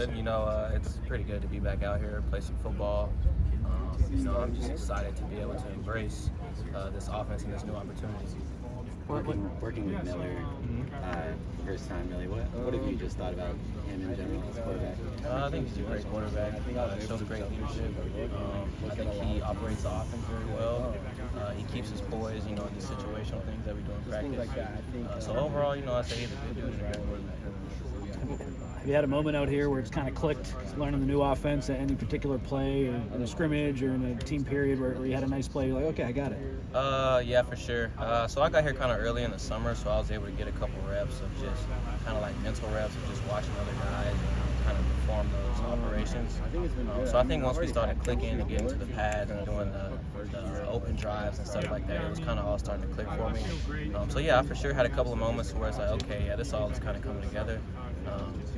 It's pretty good to be back out here, play some football. I'm just excited to be able to embrace this offense and this new opportunity. Working with Miller, first time really. What have you just thought about him in general as a quarterback? I think he's a great quarterback. Shows great leadership. I think he operates the offense very well. He keeps his poise, in these situational things that we do in practice. So overall, I say he's a good dude and a great quarterback. Have you had a moment out here where it's kind of clicked, learning the new offense at any particular play or in a scrimmage or in a team period where you had a nice play, you're like, okay, I got it? Yeah, for sure. So I got here kind of early in the summer, so I was able to get a couple reps of just kind of like mental reps of just watching other guys and kind of perform those operations. So I think once we started clicking and getting to the pads and doing the open drives and stuff like that, it was kind of all starting to click for me. So yeah, I for sure had a couple of moments where it's like, okay, yeah, this all is kind of coming together.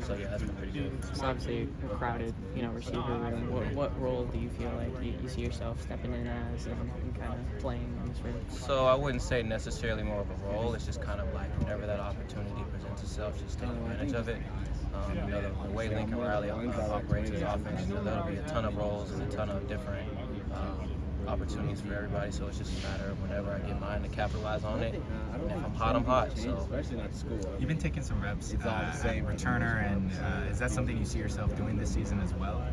So yeah, that's been pretty good. It's obviously a crowded, receiver room. What role do you feel like you see yourself stepping in as and kind of playing in this room? So I wouldn't say necessarily more of a role. It's just kind of like whenever that opportunity presents itself, just take advantage of it. The way Lincoln Riley operates his offense, there'll be a ton of roles and a ton of different opportunities for everybody, so it's just a matter of whenever I get mine to capitalize on it. And if I'm hot, I'm hot. So you've been taking some reps as a returner, and is that something you see yourself doing this season as well?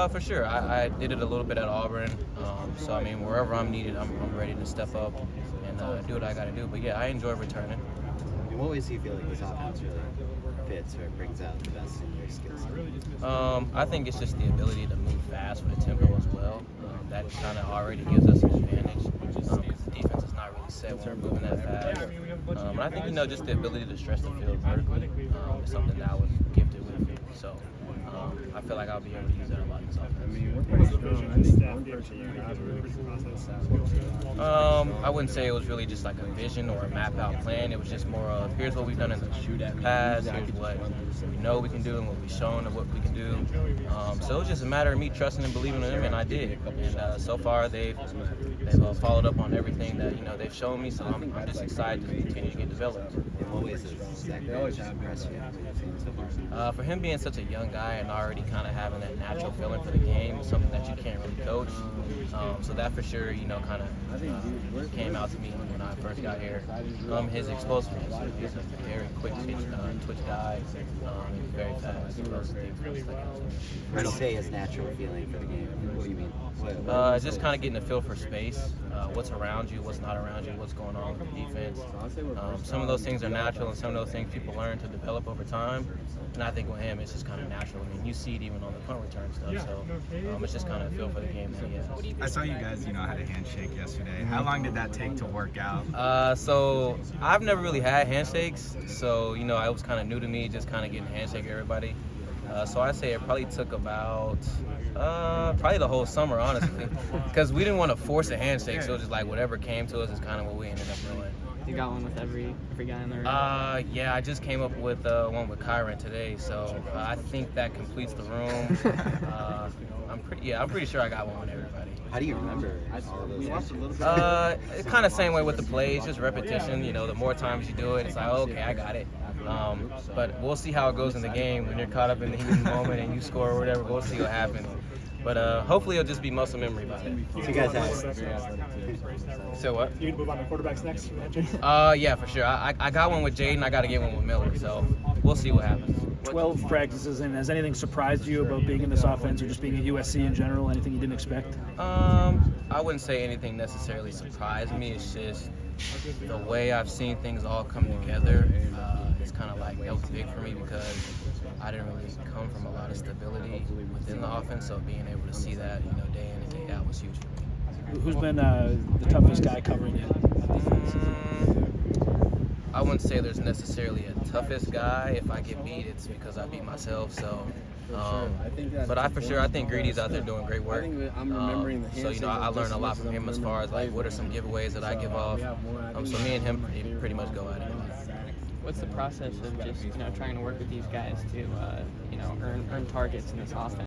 For sure. I did it a little bit at Auburn. So I mean, wherever I'm needed, I'm ready to step up and do what I got to do. But yeah, I enjoy returning. In what ways do you feel like this offense really fits or brings out the best in your skill set? I think it's just the ability to move fast with a tempo as well. That kind of already gives us an advantage because the defense is not really set when we're moving that fast. And I think, just the ability to stretch the field vertically is something that I was gifted with. So I feel like I'll be able to use that a lot in this offense. I wouldn't say it was really just like a vision or a map out plan. It was just more of here's what we've done in the past, here's what we know we can do and what we've shown and what we can do. So it was just a matter of me trusting and believing in them, and I did. And so far they've followed up on everything that they've shown me. So I'm just excited to continue to get developed. In what ways has Zach impressed you so far? For him being such a young guy and already kind of having that natural feeling for the game is something that you can't really coach. So that for sure, kind of came out to me when I first got here. His explosiveness, he's a very quick twitch guy. He's very fast. When you say his natural feeling for the game, what do you mean? Just kind of getting a feel for space, what's around you, what's not around you, what's going on with the defense. Some of those things are natural, and some of those things people learn to develop over time. And I think with him, it's just kind of natural. I mean, you see it even on the punt return stuff. So it's just kind of a feel for the game that he has. I saw you guys, had a handshake yesterday. How long did that take to work out? So I've never really had handshakes. So, it was kind of new to me, just kind of getting a handshake with everybody. So I'd say it probably took about probably the whole summer, honestly, because we didn't want to force a handshake. So it was just like whatever came to us is kind of what we ended up doing. You got one with every guy in the room? Yeah, I just came up with one with Kyron today, so I think that completes the room. I'm pretty sure I got one with everybody. How do you remember all of those? It's kind of the same way with the plays, just repetition. The more times you do it, it's like, oh, okay, I got it. But we'll see how it goes in the game when you're caught up in the heat of the moment and you score or whatever. We'll see what happens. But hopefully it'll just be muscle memory by then. So you guys have. So what? You move on to quarterbacks next? Yeah, for sure. I got one with Jaden. I got to get one with Miller. So we'll see what happens. 12 practices in. Has anything surprised you about being in this offense or just being at USC in general? Anything you didn't expect? I wouldn't say anything necessarily surprised me. It's just the way I've seen things all come together. It's kind of like that was big for me because I didn't really come from a lot of stability within the offense. So being able to see that, day in and day out was huge for me. Who's been the toughest guy covering you on defense? I wouldn't say there's necessarily a toughest guy. If I get beat, it's because I beat myself. So, but I think Greedy's out there doing great work. So I learned a lot from him as far as like what are some giveaways that I give off. So me and him pretty much go at it. What's the process of just trying to work with these guys to earn targets in this offense?